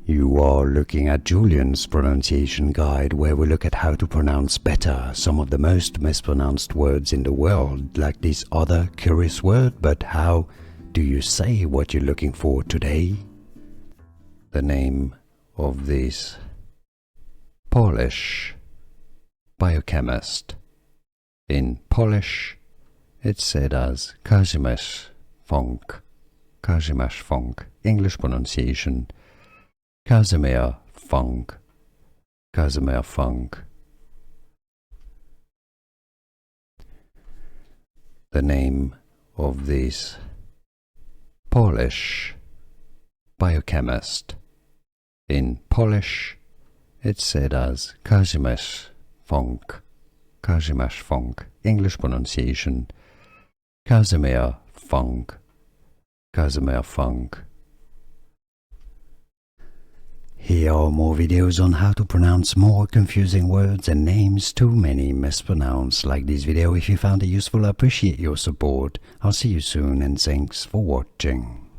You are looking at Julian's pronunciation guide, where we look at how to pronounce better some of the most mispronounced words in the world, like this other curious word. But how do you say what you're looking for today? The name of this Polish biochemist. In Polish, it's said as Casimir Funk. Casimir Funk. English pronunciation Casimir Funk. Casimir Funk. The name of this Polish biochemist. In Polish, it's said as Casimir Funk. Casimir Funk. English pronunciation Casimir Funk. Casimir Funk. Here are more videos on how to pronounce more confusing words and names too many mispronounced. Like this video if you found it useful. I appreciate your support. I'll see you soon and thanks for watching.